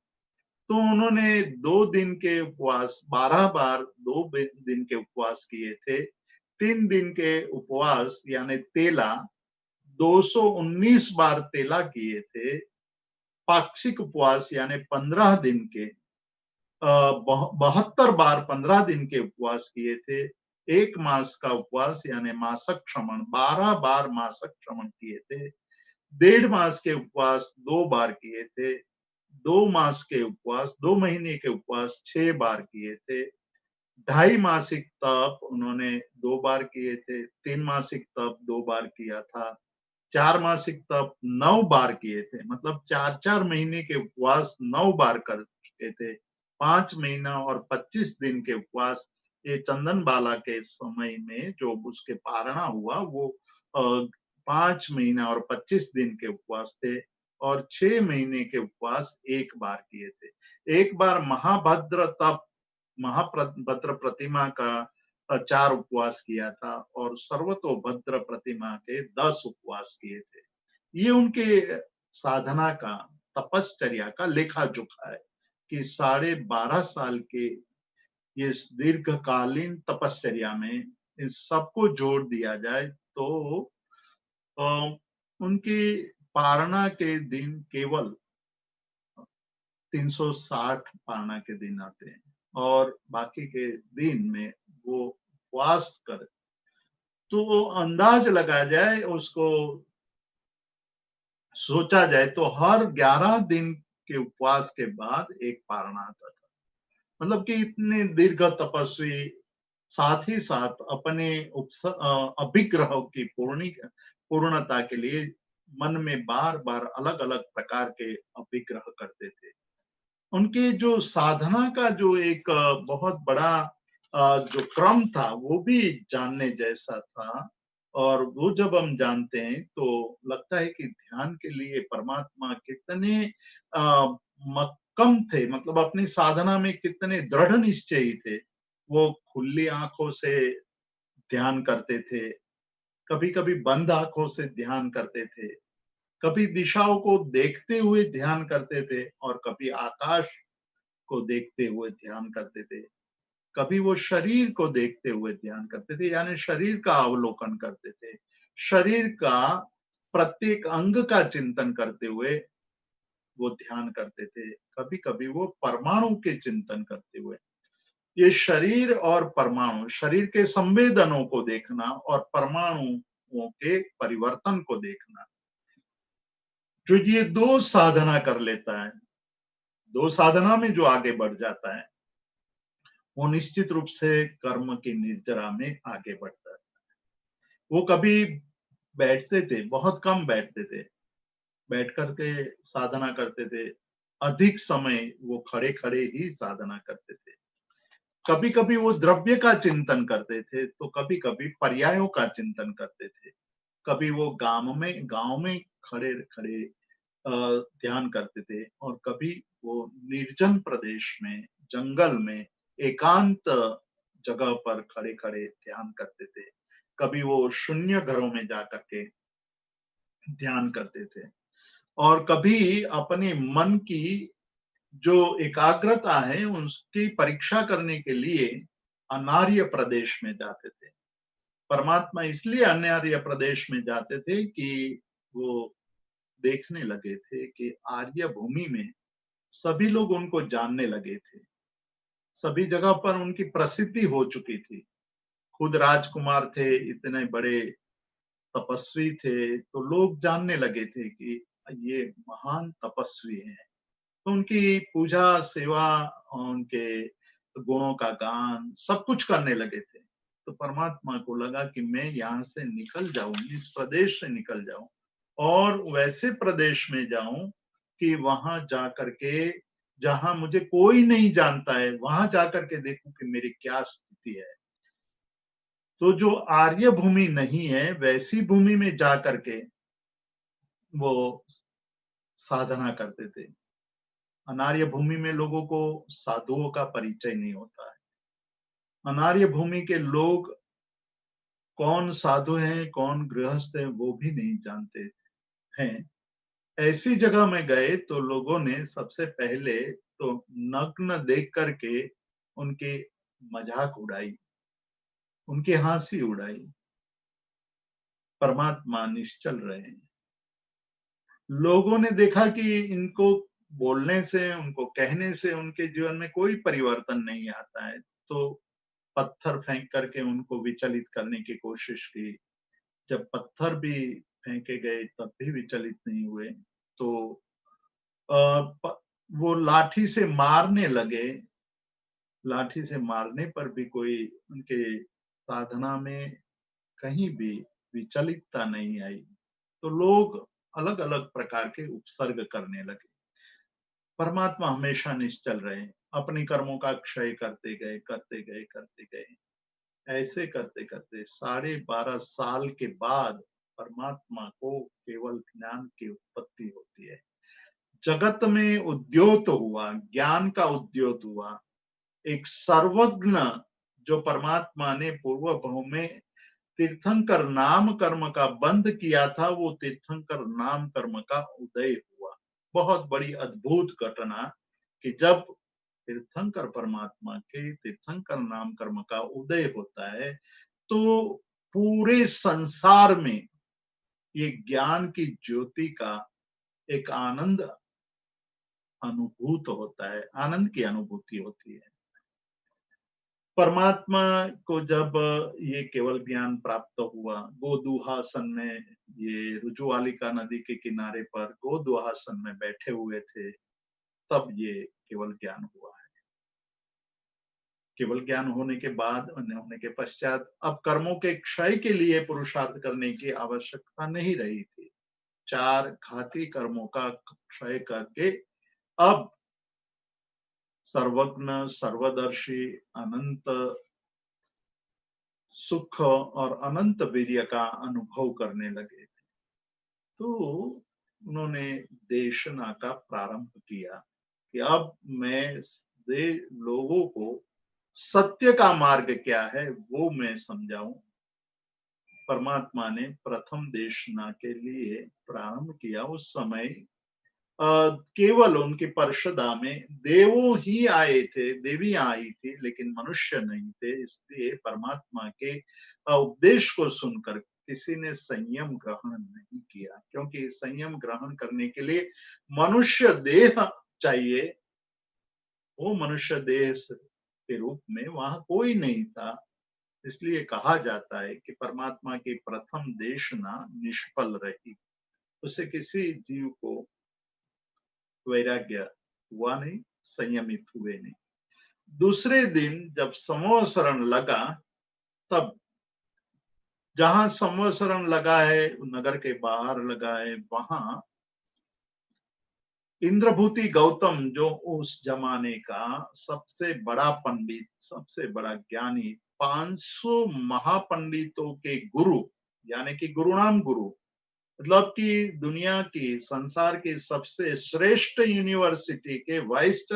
तो उन्होंने 2 दिन के उपवास, 12 बार 2 दिन के उपवास किए थे। 3 दिन के उपवास यानी तेला, 219 बार तेला किए थे। पाक्षिक उपवास यानी 15 दिन के 72 बार 15 दिन के उपवास किए थे। 1 मास का उपवास यानी मासक श्रमण, 12 बार मासक श्रमण किए थे। 1.5 मास के उपवास 2 बार किए थे। 2 मास के उपवास, 2 महीने के उपवास 6 बार किए थे। 2.5 मासिक तप उन्होंने 2 बार किए थे। 3 मासिक तप 2 बार किया था। 4 मासिक तप 9 बार किए थे। मतलब 4-4 महीने के उपवास 9 बार कर चुके थे। 5 महीना और 25 दिन के उपवास, ये चंदनबाला के समय में जो उसके पारणा हुआ वो 5 महीना और 25 दिन के उपवास थे। और 6 महीने के उपवास 1 बार किए थे। 1 बार महाभद्र तप, महाभद्र प्रतिमा का 4 उपवास किया था, और सर्वतोभद्र प्रतिमा के 10 उपवास किए थे। ये उनके साधना का, तपश्चर्या का लेखा जोखा है कि 12.5 साल के ये दीर्घकालीन तपश्चर्या में इन सबको जोड़ दिया जाए तो अ, उनकी पारणा के दिन केवल 360 पारणा के दिन आते हैं, और बाकी के दिन में वो उपवास कर, तो वो अंदाज लगाया जाए, उसको सोचा जाए तो हर 11 दिन के उपवास के बाद एक पारणा आता था। मतलब कि इतने दीर्घ तपस्वी, साथ ही साथ अपने अभिग्रह की पूर्णता के लिए मन में बार बार अलग अलग प्रकार के अभिग्रह करते थे। उनके जो साधना का जो एक बहुत बड़ा जो क्रम था वो भी जानने जैसा था। और वो जब हम जानते हैं तो लगता है कि ध्यान के लिए परमात्मा कितने मक्कम थे, मतलब अपनी साधना में कितने दृढ़ निश्चयी थे। वो खुली आंखों से ध्यान करते थे, कभी कभी बंद आंखों से ध्यान करते थे, कभी दिशाओं को देखते हुए ध्यान करते थे, और कभी आकाश को देखते हुए ध्यान करते थे। कभी वो शरीर को देखते हुए ध्यान करते थे, यानी शरीर का अवलोकन करते थे, शरीर का प्रत्येक अंग का चिंतन करते हुए वो ध्यान करते थे। कभी कभी वो परमाणु के चिंतन करते हुए, ये शरीर और परमाणु, शरीर के संवेदनों को देखना और परमाणुओं के परिवर्तन को देखना, जो ये दो साधना कर लेता है, दो साधना में जो आगे बढ़ जाता है, वो निश्चित रूप से कर्म की निर्जरा में आगे बढ़ता है। वो कभी बैठते थे, बहुत कम बैठते थे, बैठ करके साधना करते थे। अधिक समय वो खड़े खड़े ही साधना करते थे। कभी कभी वो द्रव्य का चिंतन करते थे, तो कभी कभी पर्यायों का चिंतन करते थे। कभी वो गांव में खड़े खड़े ध्यान करते थे, और कभी वो निर्जन प्रदेश में, जंगल में, एकांत जगह पर खड़े खड़े ध्यान करते थे। कभी वो शून्य घरों में जाकर के ध्यान करते थे, और कभी अपने मन की जो एकाग्रता है उसकी परीक्षा करने के लिए अनार्य प्रदेश में जाते थे। परमात्मा इसलिए अनार्य प्रदेश में जाते थे कि वो देखने लगे थे कि आर्य भूमि में सभी लोग उनको जानने लगे थे, सभी जगह पर उनकी प्रसिद्धि हो चुकी थी। खुद राजकुमार थे, इतने बड़े तपस्वी थे, तो लोग जानने लगे थे कि ये महान तपस्वी हैं। तो उनकी पूजा, सेवा, उनके गुणों का गान सब कुछ करने लगे थे। तो परमात्मा को लगा कि मैं यहाँ से निकल जाऊं, इस प्रदेश से निकल जाऊं, और वैसे प्रदेश में जाऊं कि वहां जाकर के, जहां मुझे कोई नहीं जानता है, वहां जाकर के देखूं कि मेरी क्या स्थिति है। तो जो आर्य भूमि नहीं है, वैसी भूमि में जाकर के वो साधना करते थे। अनार्य भूमि में लोगों को साधुओं का परिचय नहीं होता है। अनार्य भूमि के लोग कौन साधु हैं, कौन गृहस्थ हैं, वो भी नहीं जानते हैं। ऐसी जगह में गए तो लोगों ने सबसे पहले तो नग्न देख करके उनके मजाक उड़ाई, उनकी हंसी उड़ाई। परमात्मा निश्चल रहे हैं। लोगों ने देखा कि इनको बोलने से, उनको कहने से उनके जीवन में कोई परिवर्तन नहीं आता है, तो पत्थर फेंक करके उनको विचलित करने की कोशिश की। जब पत्थर भी फेंके गए तब भी विचलित नहीं हुए, तो अ, वो लाठी से मारने लगे। लाठी से मारने पर भी कोई उनके साधना में कहीं भी विचलितता नहीं आई। तो लोग अलग अलग प्रकार के उपसर्ग करने लगे। परमात्मा हमेशा निश्चल रहे, अपने कर्मों का क्षय करते गए, करते गए, करते गए। ऐसे करते करते 12.5 साल के बाद परमात्मा को केवल ज्ञान की उत्पत्ति होती है। जगत में उद्योत हुआ, ज्ञान का उद्योत हुआ। एक सर्वज्ञ जो परमात्मा ने पूर्व भाव में तीर्थंकर नाम कर्म का बंद किया था, वो तीर्थंकर नाम कर्म का उदय हुआ। बहुत बड़ी अद्भुत घटना कि जब तीर्थंकर परमात्मा के तीर्थंकर नाम कर्म का उदय होता है, तो पूरे संसार में ये ज्ञान की ज्योति का एक आनंद अनुभूत होता है, आनंद की अनुभूति होती है। परमात्मा को जब ये केवल ज्ञान प्राप्त हुआ, गोदुहासन में, ये रुजुआलिका नदी के किनारे पर गोदुहासन में बैठे हुए थे, तब ये केवल ज्ञान हुआ है। केवल ज्ञान होने के बाद, होने के पश्चात अब कर्मों के क्षय के लिए पुरुषार्थ करने की आवश्यकता नहीं रही थी। 4 घाती कर्मों का क्षय करके अब सर्वज्ञ, सर्वदर्शी, अनंत सुख और अनंत वीर्य का अनुभव करने लगे थे। तो उन्होंने देशना का प्रारंभ किया कि अब मैं लोगों को सत्य का मार्ग क्या है वो मैं समझाऊं। परमात्मा ने प्रथम देशना के लिए प्रारंभ किया। उस समय केवल उनकी परिषदा में देवों ही आए थे, देवियां आई थी, लेकिन मनुष्य नहीं थे। इसलिए परमात्मा के उपदेश को सुनकर किसी ने संयम ग्रहण नहीं किया, क्योंकि संयम ग्रहण करने के लिए मनुष्य देह चाहिए। वो मनुष्य देह के रूप में वहां कोई नहीं था। इसलिए कहा जाता है कि परमात्मा की प्रथम देशना निष्फल रही। उसे किसी जीव को वैराग्य हुआ नहीं, संयमित हुए नहीं। दूसरे दिन जब संवत्सरण लगा, तब जहां संवत्सरण लगा है, नगर के बाहर लगा है, वहां इंद्रभूति गौतम, जो उस जमाने का सबसे बड़ा पंडित, सबसे बड़ा ज्ञानी, 500 महापंडितों के गुरु, यानी कि गुरु नाम गुरु, मतलब कि दुनिया की, संसार की सबसे श्रेष्ठ यूनिवर्सिटी के वाइस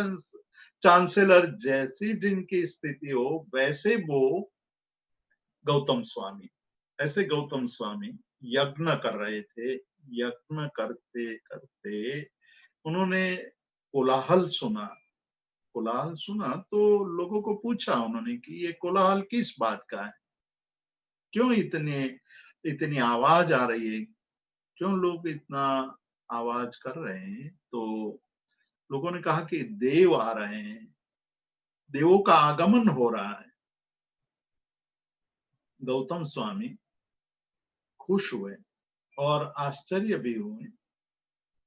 चांसलर जैसी जिनकी स्थिति हो, वैसे वो गौतम स्वामी, ऐसे गौतम स्वामी यज्ञ कर रहे थे। यज्ञ करते करते उन्होंने कोलाहल सुना। कोलाहल सुना तो लोगों को पूछा उन्होंने कि ये कोलाहल किस बात का है, क्यों इतनी आवाज आ रही है, क्यों लोग इतना आवाज कर रहे हैं। तो लोगों ने कहा कि देव आ रहे हैं, देवों का आगमन हो रहा है। गौतम स्वामी खुश हुए और आश्चर्य भी हुए,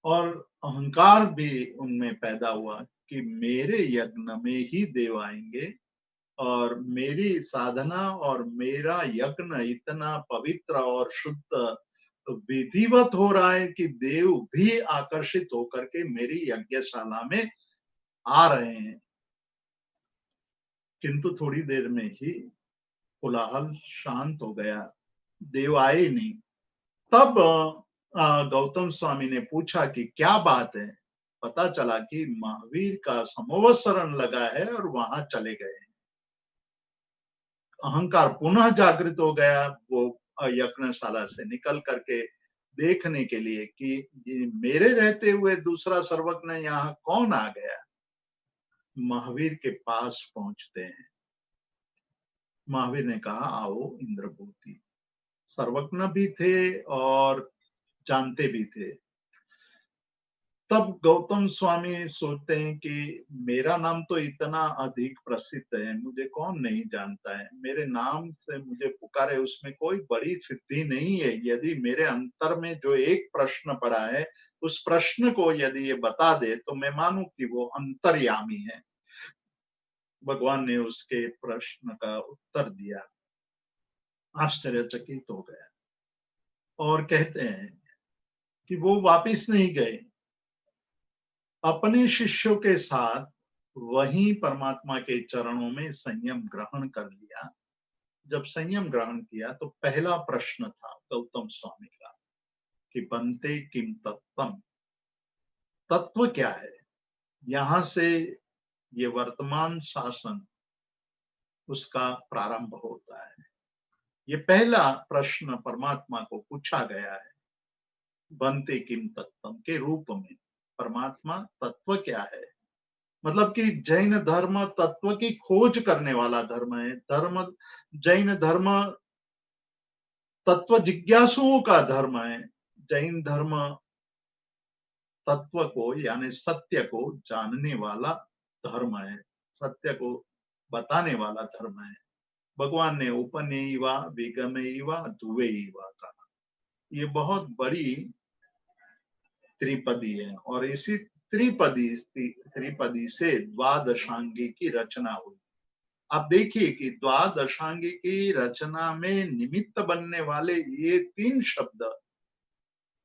और अहंकार भी उनमें पैदा हुआ कि मेरे यज्ञ में ही देव आएंगे, और मेरी साधना और मेरा यज्ञ इतना पवित्र और शुद्ध विधिवत हो रहा है कि देव भी आकर्षित होकर के मेरी यज्ञशाला में आ रहे हैं। किंतु थोड़ी देर में ही कोलाहल शांत हो गया, देव आए नहीं। तब गौतम स्वामी ने पूछा कि क्या बात है। पता चला कि महावीर का संवत्सरण लगा है और वहां चले गए। अहंकार पुनः जागृत हो गया। वो यज्ञशाला से निकल करके देखने के लिए कि ये मेरे रहते हुए दूसरा सर्वज्ञ यहाँ कौन आ गया। महावीर के पास पहुंचते हैं। महावीर ने कहा, आओ इंद्रभूति। सर्वज्ञ भी थे और जानते भी थे। तब गौतम स्वामी सोचते हैं कि मेरा नाम तो इतना अधिक प्रसिद्ध है, मुझे कौन नहीं जानता है। मेरे नाम से मुझे पुकारे, उसमें कोई बड़ी सिद्धि नहीं है। यदि मेरे अंतर में जो एक प्रश्न पड़ा है, उस प्रश्न को यदि ये बता दे तो मैं मानूं कि वो अंतर्यामी है। भगवान ने उसके प्रश्न का उत्तर दिया। आश्चर्यचकित हो गया और कहते हैं कि वो वापिस नहीं गए, अपने शिष्यों के साथ वहीं परमात्मा के चरणों में संयम ग्रहण कर लिया। जब संयम ग्रहण किया तो पहला प्रश्न था गौतम स्वामी का कि बनते किम तत्वम, तत्व क्या है। यहां से ये वर्तमान शासन उसका प्रारंभ होता है। ये पहला प्रश्न परमात्मा को पूछा गया है, बनते किम तत्वम के रूप में। परमात्मा तत्व क्या है, मतलब कि जैन धर्म तत्व की खोज करने वाला धर्म है। जैन धर्म तत्व जिज्ञासुओं का धर्म है। जैन धर्म तत्व को, यानी सत्य को जानने वाला धर्म है, सत्य को बताने वाला धर्म है। भगवान ने उपनेयवा विगमेयवा ध्रुवैवा कहा। ये बहुत बड़ी त्रिपदी है, और इसी त्रिपदी से द्वादशांगी की रचना हुई। आप देखिए कि द्वादशांगी की रचना में निमित्त बनने वाले ये 3 शब्द,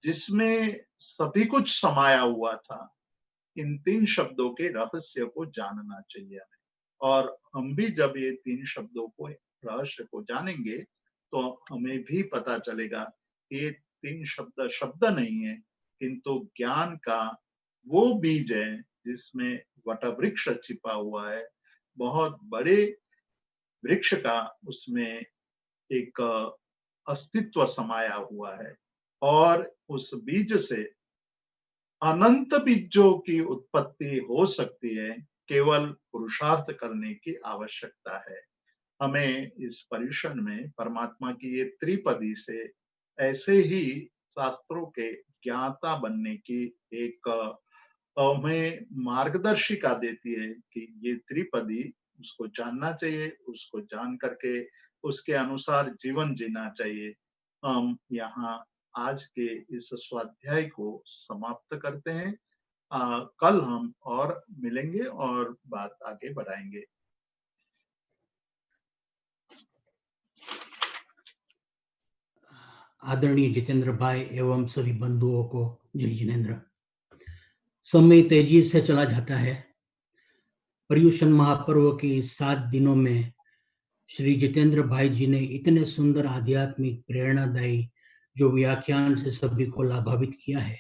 जिसमें सभी कुछ समाया हुआ था, इन 3 शब्दों के रहस्य को जानना चाहिए। और हम भी जब ये 3 शब्दों को, रहस्य को जानेंगे, तो हमें भी पता चलेगा कि ये 3 शब्द शब्द नहीं है, किंतु ज्ञान का वो बीज है जिसमें वटवृक्ष छिपा हुआ है। बहुत बड़े वृक्ष का उसमें एक अस्तित्व समाया हुआ है, और उस बीज से अनंत बीजों की उत्पत्ति हो सकती है, केवल पुरुषार्थ करने की आवश्यकता है। हमें इस पर्युषण में परमात्मा की ये त्रिपदी से ऐसे ही शास्त्रों के ज्ञाता बनने की एक हमें मार्गदर्शिका देती है कि ये त्रिपदी उसको जानना चाहिए, उसको जान करके उसके अनुसार जीवन जीना चाहिए। हम यहाँ आज के इस स्वाध्याय को समाप्त करते हैं। कल हम और मिलेंगे और बात आगे बढ़ाएंगे। आदरणीय जितेंद्र भाई एवं सभी बंधुओं को जय जिनेन्द्र। समय तेजी से चला जाता है। पर्युषण महापर्व के इस 7 दिनों में श्री जितेंद्र भाई जी ने इतने सुंदर आध्यात्मिक प्रेरणादायी जो व्याख्यान से सभी को लाभान्वित किया है,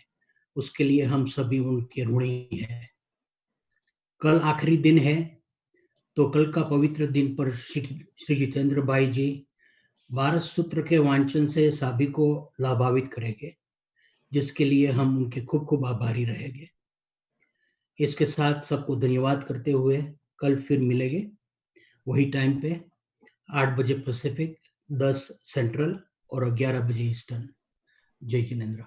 उसके लिए हम सभी उनके ऋणी हैं। कल आखिरी दिन है, तो कल का पवित्र दिन पर श्री जितेंद्र भाई जी 12 सूत्र के वांचन से सभी को लाभान्वित करेंगे, जिसके लिए हम उनके खूब खूब आभारी रहेंगे। इसके साथ सबको धन्यवाद करते हुए कल फिर मिलेंगे वही टाइम पे, 8 बजे पैसिफिक, 10 सेंट्रल और 11 बजे ईस्टर्न। जय जिनेन्द्र।